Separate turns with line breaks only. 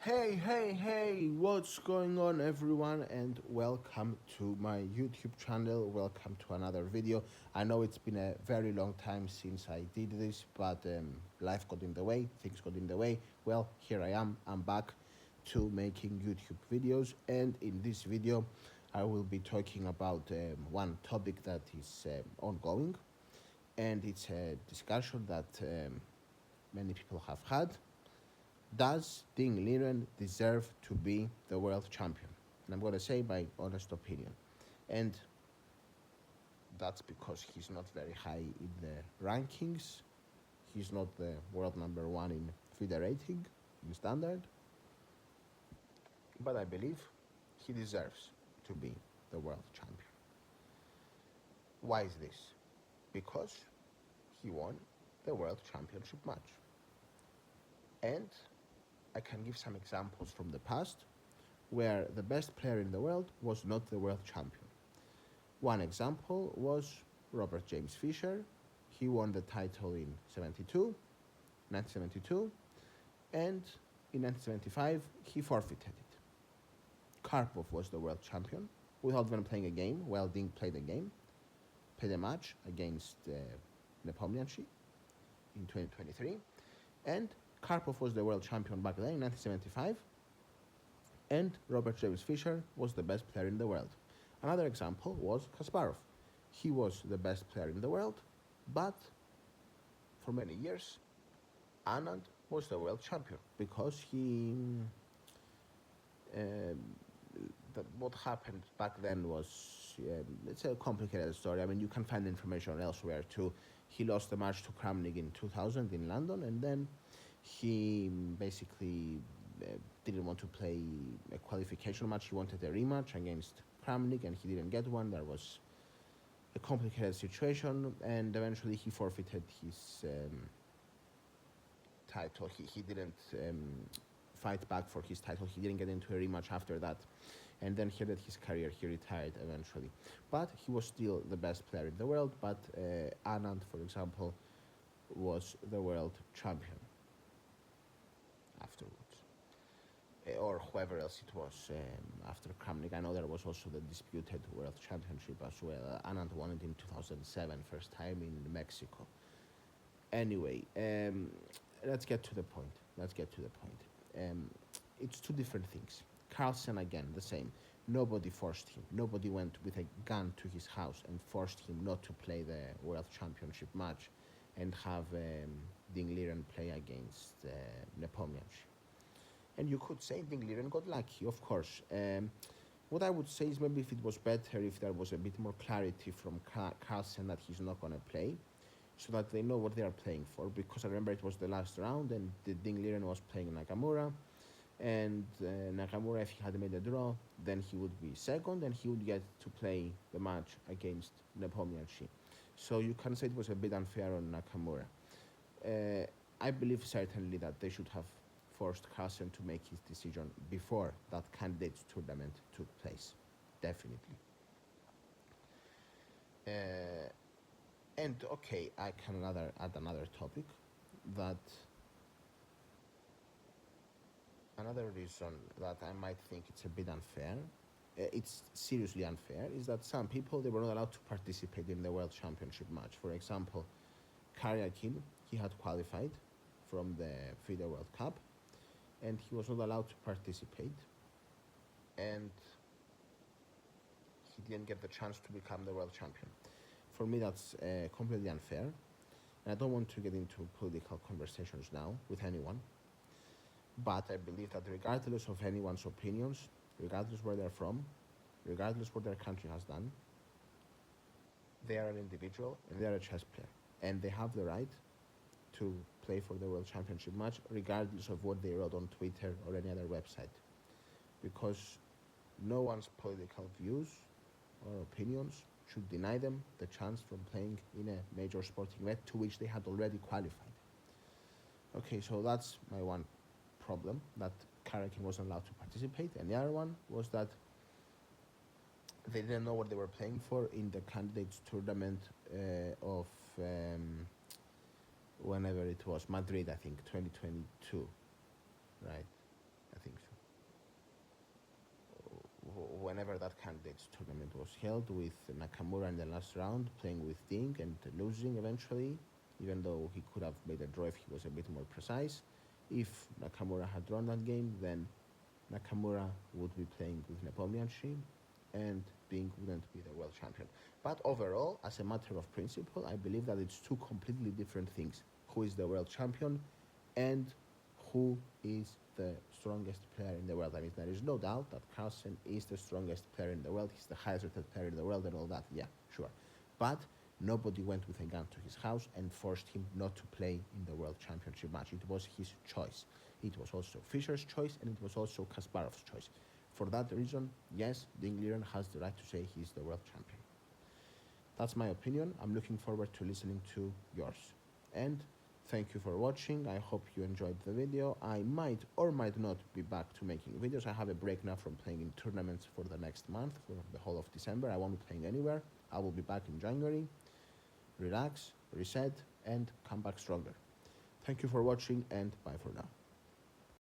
Hey, what's going on, everyone? And welcome to my YouTube channel. Welcome to another video. I know it's been a very long time since I did this, but life got in the way, things got in the way. Well, here I am, I'm back to making YouTube videos, and in this video, I will be talking about one topic that is ongoing, and it's a discussion that many people have had. Does Ding Liren deserve to be the world champion? And I'm going to say my honest opinion. And that's because he's not very high in the rankings. He's not the world number one in FIDE rating, in standard. But I believe he deserves to be the world champion. Why is this? Because he won the world championship match. And I can give some examples from the past where the best player in the world was not the world champion. One example was Robert James Fischer. He won the title in 1972, and in 1975 he forfeited it. Karpov was the world champion without even playing a game, while Ding played a match against Nepomniachtchi in 2023, and Karpov was the world champion back then in 1975, and Robert James Fischer was the best player in the world. Another example was Kasparov. He was the best player in the world, but for many years, Anand was the world champion because what happened back then was, it's a complicated story. I mean, you can find information elsewhere too. He lost the match to Kramnik in 2000 in London, and then he basically didn't want to play a qualification match. He wanted a rematch against Kramnik, and he didn't get one. There was a complicated situation, and eventually he forfeited his title. He didn't fight back for his title. He didn't get into a rematch after that, and then he ended his career. He retired eventually, but he was still the best player in the world. But Anand, for example, was the world champion afterwards, or whoever else it was after Kramnik. I know there was also the disputed world championship as well. Anand won it in 2007, first time in Mexico. Anyway, let's get to the point. It's two different things. Carlsen, again, the same. Nobody forced him. Nobody went with a gun to his house and forced him not to play the world championship match and have Ding Liren play against Nepomniachtchi. And you could say Ding Liren got lucky, of course. What I would say is maybe if it was better if there was a bit more clarity from Carlsen that he's not going to play, so that they know what they are playing for. Because I remember it was the last round, and Ding Liren was playing Nakamura, and Nakamura, if he had made a draw, then he would be second, and he would get to play the match against Nepomniachtchi. So you can say it was a bit unfair on Nakamura. I believe certainly that they should have forced Carlsen to make his decision before that candidates tournament took place. Definitely. And okay, I can add another topic, that another reason that I might think it's a bit unfair, it's seriously unfair, is that some people, they were not allowed to participate in the World Championship match. For example, Karyakin, he had qualified from the FIDE World Cup, and he was not allowed to participate, and he didn't get the chance to become the world champion. For me, that's completely unfair, and I don't want to get into political conversations now with anyone, but I believe that regardless of anyone's opinions, regardless where they're from, regardless what their country has done, they are an individual and they are a chess player, and they have the right to play for the World Championship match regardless of what they wrote on Twitter or any other website, because no one's political views or opinions should deny them the chance from playing in a major sporting event to which they had already qualified. Okay, so that's my one problem, that Karyakin wasn't allowed to participate, and the other one was that they didn't know what they were playing for in the candidates tournament of whenever it was, Madrid, I think, 2022, right? I think Candidates tournament was held with Nakamura in the last round playing with Ding and losing eventually, even though he could have made a draw if he was a bit more precise. If Nakamura had drawn that game, then Nakamura would be playing with Nepomniachtchi and Ding wouldn't be the world champion. But overall, as a matter of principle, I believe that it's two completely different things. Who is the world champion and who is the strongest player in the world. I mean, there is no doubt that Carlsen is the strongest player in the world. He's the highest rated player in the world and all that. Yeah, sure. But nobody went with a gun to his house and forced him not to play in the world championship match. It was his choice. It was also Fischer's choice and it was also Kasparov's choice. For that reason, yes, Ding Liren has the right to say he's the world champion. That's my opinion. I'm looking forward to listening to yours. And thank you for watching. I hope you enjoyed the video. I might or might not be back to making videos. I have a break now from playing in tournaments for the next month, for the whole of December. I won't be playing anywhere. I will be back in January. Relax, reset, and come back stronger. Thank you for watching and bye for now.